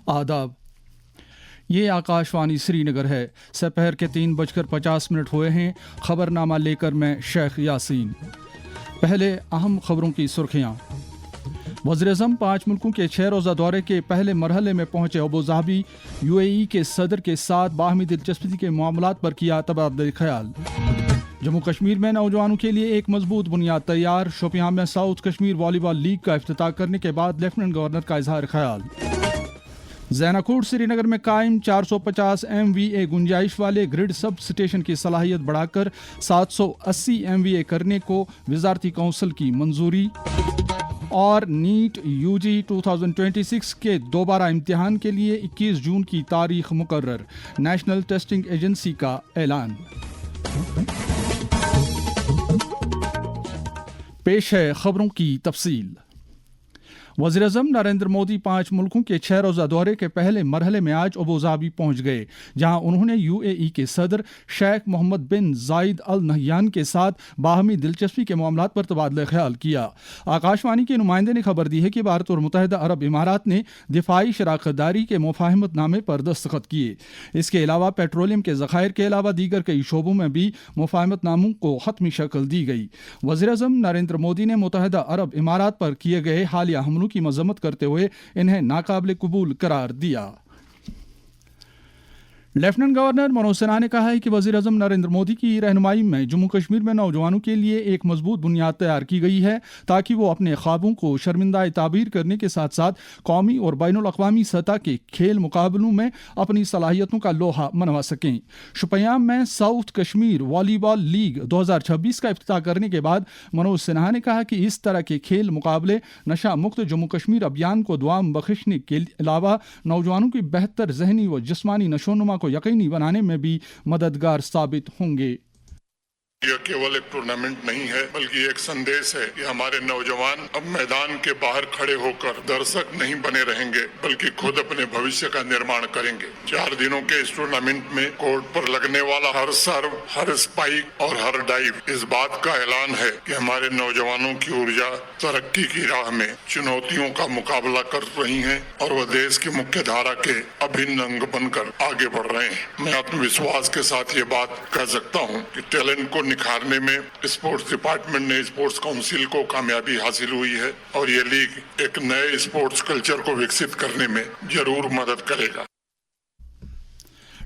آداب، یہ آکاشوانی سری نگر ہے۔ سپہر کے 3:50 ہوئے ہیں۔ خبر نامہ لے کر میں شیخ یاسین۔ پہلے اہم خبروں کی سرخیاں۔ وزیر اعظم 5 ملکوں کے 6 روزہ دورے کے پہلے مرحلے میں پہنچے ابوظہبی۔ UAE کے صدر کے ساتھ باہمی دلچسپی کے معاملات پر کیا تبادلہ خیال۔ جموں کشمیر میں نوجوانوں کے لیے ایک مضبوط بنیاد تیار۔ شوپیان میں ساؤتھ کشمیر والی بال لیگ کا افتتاح کرنے کے بعد لیفٹیننٹ گورنر کا اظہار خیال۔ زینا کوٹ سری نگر میں قائم 450 MVA گنجائش والے گرڈ سب اسٹیشن کی صلاحیت بڑھا کر 780 MVA کرنے کو وزارتی کونسل کی منظوری۔ اور نیٹ UG 2026 کے دوبارہ امتحان کے لیے 21 جون کی تاریخ مقرر۔ نیشنل ٹیسٹنگ ایجنسی کا اعلان۔ پیش ہے خبروں کی تفصیل۔ وزیر اعظم نریندر مودی 5 ملکوں کے 6 روزہ دورے کے پہلے مرحلے میں آج ابوظہبی پہنچ گئے، جہاں انہوں نے UAE کے صدر شیخ محمد بن زائد ال نہیان کے ساتھ باہمی دلچسپی کے معاملات پر تبادلہ خیال کیا۔ آکاشوانی کے نمائندے نے خبر دی ہے کہ بھارت اور متحدہ عرب امارات نے دفاعی شراکت داری کے مفاہمت نامے پر دستخط کیے۔ اس کے علاوہ پیٹرولیم کے ذخائر کے علاوہ دیگر کئی شعبوں میں بھی مفاہمت ناموں کو حتمی شکل دی گئی۔ وزیر اعظم نریندر مودی نے متحدہ عرب امارات پر کیے گئے حالیہ حملوں کی مذمت کرتے ہوئے انہیں ناقابل قبول قرار دیا۔ لیفٹیننٹ گورنر منوج سنہا نے کہا ہے کہ وزیر اعظم نریندر مودی کی رہنمائی میں جموں کشمیر میں نوجوانوں کے لیے ایک مضبوط بنیاد تیار کی گئی ہے تاکہ وہ اپنے خوابوں کو شرمندہ تعبیر کرنے کے ساتھ ساتھ قومی اور بین الاقوامی سطح کے کھیل مقابلوں میں اپنی صلاحیتوں کا لوہا منوا سکیں۔ شوپیان میں ساؤتھ کشمیر والی بال لیگ 2026 کا افتتاح کرنے کے بعد منوج سنہا نے کہا کہ اس طرح کے کھیل مقابلے نشہ مکت جموں کشمیر ابھیان کو دوام بخشنے کے علاوہ نوجوانوں کی بہتر ذہنی و جسمانی نشوونما کو یقینی بنانے میں بھی مددگار ثابت ہوں گے۔ یہ کیول ایک ٹورنامنٹ نہیں ہے بلکہ ایک سندیش ہے کہ ہمارے نوجوان اب میدان کے باہر کھڑے ہو کر درشک نہیں بنے رہیں گے بلکہ خود اپنے بھوشیہ کا نرمان کریں گے۔ 4 دنوں کے اس ٹورنامنٹ میں کورٹ پر لگنے والا ہر سرو، ہر اسپائک اور ہر ڈائیو اس بات کا اعلان ہے کہ ہمارے نوجوانوں کی ارجا ترقی کی راہ میں چنوتیوں کا مقابلہ کر رہی ہیں اور وہ دیش کی مکھیہ دھارا کے ابھن انگ بن کر آگے بڑھ رہے ہیں۔ میں آتم وشواس کے ساتھ یہ بات کہہ سکتا ہوں کہ ٹیلنٹ کو نکھارنے میں اسپورٹس ڈپارٹمنٹ نے اسپورٹس کونسل کو کامیابی حاصل ہوئی ہے اور یہ لیگ ایک نئے اسپورٹس کلچر کو وکست کرنے میں ضرور مدد کرے گا۔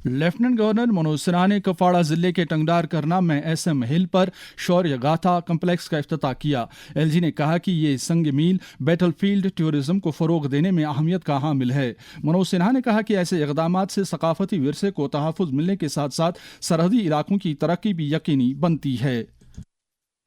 لیفٹیننٹ گورنر منوج سنہا نے کپواڑہ ضلع کے ٹنگڈار کرنا میں SM ہل پر شوریہ گاتھا کمپلیکس کا افتتاح کیا۔ LG نے کہا کہ یہ سنگ میل بیٹل فیلڈ ٹورزم کو فروغ دینے میں اہمیت کا حامل ہے۔ منوج سنہا نے کہا کہ ایسے اقدامات سے ثقافتی ورثے کو تحفظ ملنے کے ساتھ ساتھ سرحدی علاقوں کی ترقی بھی یقینی بنتی ہے۔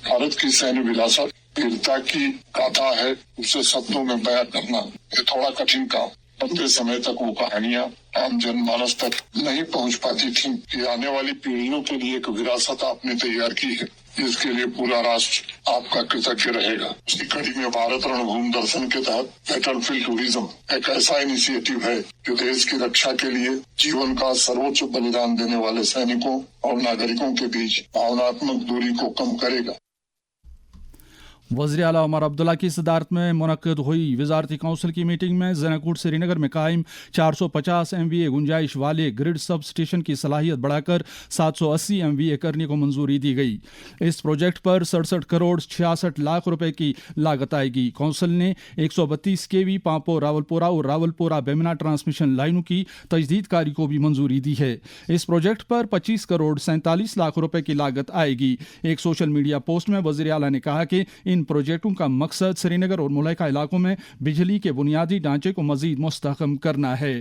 بھارت کی سینیہ وراثت ویرتا کی گاتھا ہے، اسے شبدوں میں بیان کرنا یہ تھوڑا کٹھن کام۔ لمبے سمے تک وہ کہانیاں عام جن مانس تک نہیں پہنچ پاتی تھیں۔ یہ آنے والی پیڑھیوں کے لیے ایک وراثت آپ نے تیار کی ہے جس کے لیے پورا راشٹر آپ کا کرتجیہ رہے گا۔ اسی کڑی میں بھارت رن بھوم درشن کے تحت بیٹل فیلڈ ٹورزم ایک ایسا انیشیٹو ہے جو دیش کی رکشا کے لیے جیون کا سروچ بلیدان دینے والے سینکوں اور ناگرکوں کے بیچ بھاوناتمک دوری کو کم کرے گا۔ وزیر اعلیٰ عمر عبداللہ کی صدارت میں منعقد ہوئی وزارتی کونسل کی میٹنگ میں زینا کوٹ سری نگر میں قائم 450 MVA گنجائش والے گرڈ سب اسٹیشن کی صلاحیت بڑھا کر 780 MVA کرنے کو منظوری دی گئی۔ اس پروجیکٹ پر 67 کروڑ 66 لاکھ روپے کی لاگت آئے گی۔ کونسل نے 132 kV پامپور راولپورہ اور راولپورہ بیمنا ٹرانسمیشن لائنوں کی تجدید کاری کو بھی منظوری دی ہے۔ اس پروجیکٹ پر 25 کروڑ 47 لاکھ روپے کی لاگت آئے گی۔ ایک سوشل میڈیا پوسٹ میں وزیر اعلیٰ نے کہا کہ ان پروجیکٹوں کا مقصد سری نگر اور ملحقہ علاقوں میں بجلی کے بنیادی ڈھانچے کو مزید مستحکم کرنا ہے۔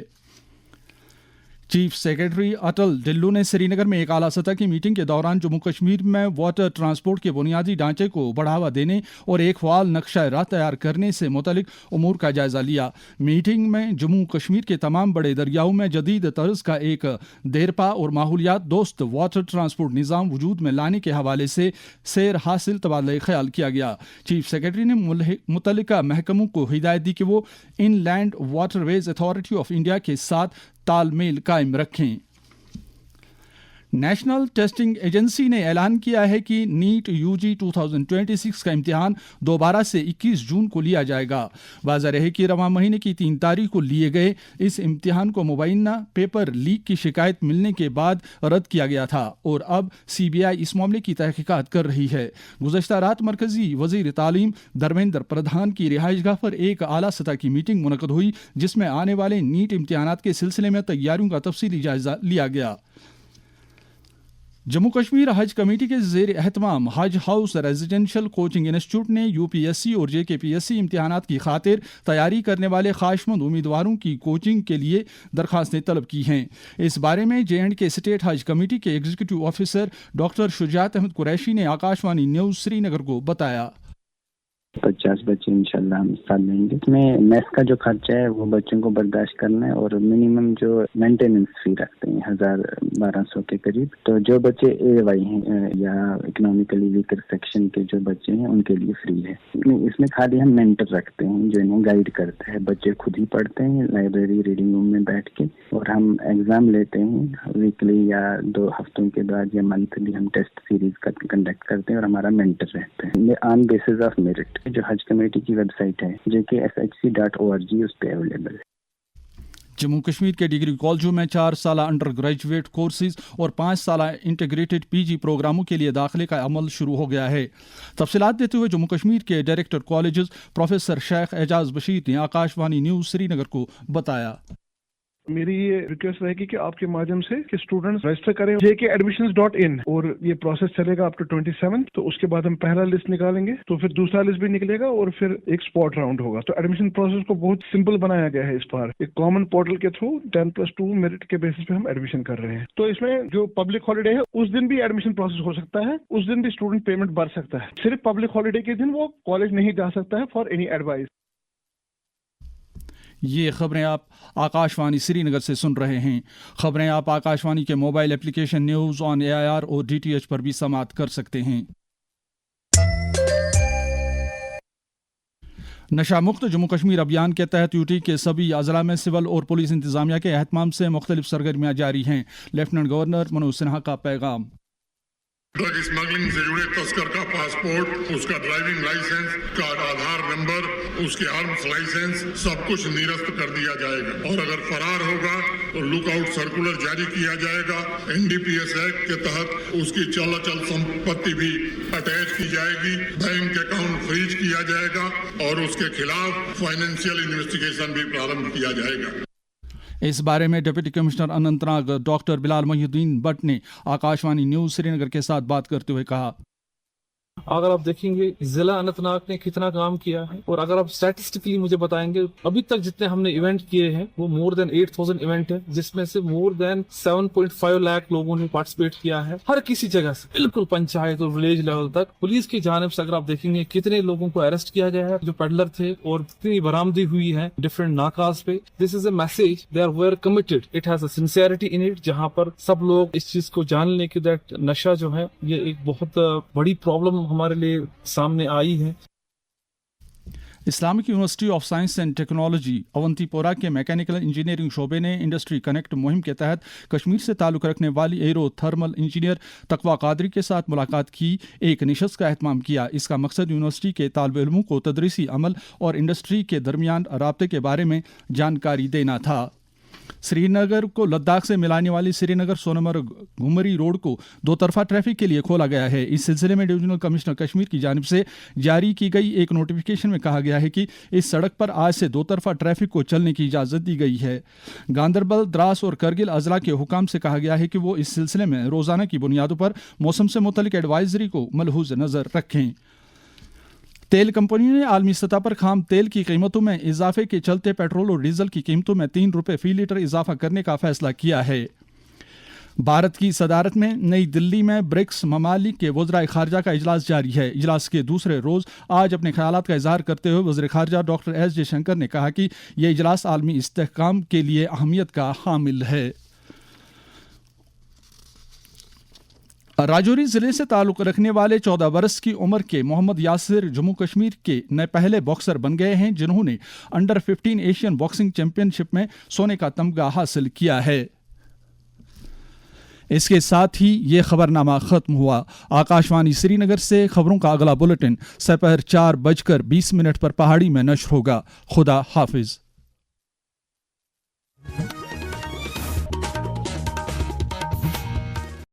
چیف سیکرٹری اٹل ڈلو نے سری نگر میں ایک اعلیٰ سطح کی میٹنگ کے دوران جموں کشمیر میں واٹر ٹرانسپورٹ کے بنیادی ڈھانچے کو بڑھاوا دینے اور ایک فعال نقشہ راہ تیار کرنے سے متعلق امور کا جائزہ لیا۔ میٹنگ میں جموں کشمیر کے تمام بڑے دریاؤں میں جدید طرز کا ایک دیرپا اور ماحولیات دوست واٹر ٹرانسپورٹ نظام وجود میں لانے کے حوالے سے سیر حاصل تبادلہ خیال کیا گیا۔ چیف سیکرٹری نے متعلقہ محکموں کو ہدایت دی کہ وہ inland waterways authority of India کے ساتھ تال میل قائم رکھیں۔ नेशनल टेस्टिंग एजेंसी ने ऐलान किया है कि नीट यूजी 2026 का इम्तिहान दोबारा से 21 जून को लिया जाएगा। वाज़ह रहे कि रवां महीने की 3 तारीख को लिए गए इस इम्तिहान को मुबैना पेपर लीक की शिकायत मिलने के बाद रद्द किया गया था और अब CBI इस मामले की तहकीकात कर रही है। गुज़श्ता रात मरकजी वज़ीर तालीम धर्मेंद्र प्रधान की रिहाइशगाह पर एक आला सतह की मीटिंग मुनक़द हुई, जिसमें आने वाले नीट इम्तिहानात के सिलसिले में तैयारियों का तफसीली जायजा लिया गया। जम्मू कश्मीर हज कमेटी के ज़ेर एहतमाम हज हाउस रेजिडेंशियल कोचिंग इंस्टीट्यूट ने UPSC और JKPSC इम्तिहानात की खातिर तैयारी करने वाले ख्वाहिशमंद उम्मीदवारों की कोचिंग के लिए दरख्वास्तें तलब की हैं। इस बारे में J&K स्टेट हज कमेटी के executive officer doctor Shujat Ahmed Qureshi ने आकाशवाणी न्यूज़ श्रीनगर को बताया। 50 बच्चे इंशाल्लाह हम साथ लेंगे। इसमें मेस का जो खर्चा है वो बच्चों को बर्दाश्त करना है और मिनिमम जो मेंटेनेंस फी रखते हैं 1200 के करीब। तो जो बच्चे AY हैं या इकोनॉमिकली वीकर सेक्शन के जो बच्चे हैं उनके लिए फ्री है। इसमें खाली हम मेंटर रखते हैं जो इन्हें गाइड करता है। बच्चे खुद ही पढ़ते हैं लाइब्रेरी रीडिंग रूम में बैठ के, और हम एग्जाम लेते हैं वीकली या 2 हफ्तों के बाद या मंथली हम टेस्ट सीरीज कंडक्ट करते हैं और हमारा मेंटर रहता है ऑन बेसिस ऑफ मेरिट। जो हज कमेटी की वेबसाइट है jkshc.org उस पे अवेलेबल है। जम्मू कश्मीर के डिग्री कॉलेजों में 4 साल अंडर ग्रेजुएट कोर्सेज और 5 साल इंटीग्रेटेड PG प्रोग्रामों के लिए दाखिले का अमल शुरू हो गया है। तफसीलात देते हुए जम्मू कश्मीर के director colleges professor Sheikh Ejaz Bashir ने आकाशवाणी न्यूज़ श्रीनगर को बताया। मेरी ये रिक्वेस्ट रहेगी कि आपके माध्यम से कि स्टूडेंट्स रजिस्टर करें jkadmissions.in और ये प्रोसेस चलेगा अप टू 27। तो उसके बाद हम पहला लिस्ट निकालेंगे, तो फिर दूसरा लिस्ट भी निकलेगा और फिर एक स्पॉट राउंड होगा। तो एडमिशन प्रोसेस को बहुत सिंपल बनाया गया है इस बार। एक कॉमन पोर्टल के थ्रू 10+2 मेरिट के बेसिस पे हम एडमिशन कर रहे हैं। तो इसमें जो पब्लिक हॉलीडे है उस दिन भी एडमिशन प्रोसेस हो सकता है, उस दिन भी स्टूडेंट पेमेंट भर सकता है। सिर्फ पब्लिक हॉलीडे के दिन वो कॉलेज नहीं जा सकता है फॉर एनी एडवाइस। ये खबरें आप आकाशवाणी श्रीनगर से सुन रहे हैं। खबरें आप आकाशवाणी के mobile application news on AIR और DTH पर भी समाअत कर सकते हैं। नशा मुक्त जम्मू कश्मीर अभियान के तहत यूटी के सभी अजला में सिविल और पुलिस इंतजामिया के एहतमाम से मुख्तलिफ सरगर्मियाँ जारी हैं। लेफ्टिनेंट गवर्नर मनोज सिन्हा का पैगाम। ड्रग स्मगलिंग से जुड़े तस्कर का पासपोर्ट, उसका ड्राइविंग लाइसेंस, का आधार नंबर, उसके आर्म्स लाइसेंस सब कुछ निरस्त कर दिया जाएगा और अगर फरार होगा तो लुकआउट सर्कुलर जारी किया जाएगा। NDPS एक्ट के तहत उसकी चल संपत्ति भी अटैच की जाएगी, बैंक अकाउंट फ्रीज किया जाएगा और उसके खिलाफ फाइनेंशियल इन्वेस्टिगेशन भी प्रारंभ किया जाएगा। इस बारे में deputy commissioner Anantnag doctor Bilal Mohiuddin Bhatt ने आकाशवाणी न्यूज़ श्रीनगर के साथ बात करते हुए कहा, अगर आप देखेंगे जिला अनंतनाग ने कितना काम किया है और अगर आप स्टैटिस्टिकली मुझे बताएंगे अभी तक जितने हमने इवेंट किए हैं वो मोर देन 8000 इवेंट है, जिसमें से मोर देन 7.5 लाख लोगों ने पार्टिसिपेट किया है। हर किसी जगह से बिल्कुल पंचायत और विलेज लेवल तक पुलिस की जानिब से अगर आप देखेंगे कितने लोगों को अरेस्ट किया गया है जो पेडलर थे और कितनी बरामदी हुई है डिफरेंट नाकाज पे। This is a message they are were committed, it has a sincerity in it, जहाँ पर सब लोग इस चीज को जान लें कि दैट नशा जो है ये एक बहुत बड़ी प्रॉब्लम हमारे लिए सामने आई है। Islamic university of science and technology Awantipora के मैकेनिकल इंजीनियरिंग शोबे ने इंडस्ट्री कनेक्ट मुहिम के तहत कश्मीर से ताल्लुक़ रखने वाली एरो थर्मल इंजीनियर तकवा कादरी के साथ मुलाकात की एक निशस्त का एहतमाम किया। इसका मकसद यूनिवर्सिटी के तालिब इल्मों को तदरीसी अमल और इंडस्ट्री के दरमियान राब्ते के बारे में जानकारी देना था। श्रीनगर को लद्दाख से मिलाने वाली श्रीनगर सोनमर्ग घुमरी रोड को 2 तरफा ट्रैफिक के लिए खोला गया है। इस सिलसिले में डिवीजनल कमिश्नर कश्मीर की जानिब से जारी की गई एक नोटिफिकेशन में कहा गया है कि इस सड़क पर आज से 2 तरफा ट्रैफिक को चलने की इजाज़त दी गई है। गांदरबल, द्रास और करगिल अजला के हुकाम से कहा गया है कि वो इस सिलसिले में रोज़ाना की बुनियादों पर मौसम से मुतल्लिक एडवाइजरी को मलहूज़ नज़र रखें। तेल कंपनियों ने आलमी सतह पर खाम तेल की कीमतों में इजाफे के चलते पेट्रोल और डीजल की कीमतों में 3 रुपये फी लीटर इजाफा करने का फैसला किया है। भारत की सदारत में नई दिल्ली में ब्रिक्स ममालिक के वज़राए खारजा का इजलास जारी है। इजलास के दूसरे रोज़ आज अपने ख्यालात का इजहार करते हुए वज़ीर खारजा डॉक्टर एस जयशंकर ने कहा कि यह इजलास आलमी इस्तेहकाम के लिए अहमियत का हामिल है। राजौरी जिले से ताल्लुक़ रखने वाले 14 बरस की उम्र के मोहम्मद यासिर जम्मू कश्मीर के नए पहले बॉक्सर बन गए हैं जिन्होंने अंडर 15 एशियन बॉक्सिंग चैंपियनशिप में सोने का तमगा हासिल किया है। اس کے ساتھ ہی یہ خبرنامہ ختم ہوا۔ آکاشوانی سری نگر سے خبروں کا اگلا بلیٹن 4:20 پر پہاڑی میں نشر ہوگا۔ خدا حافظ۔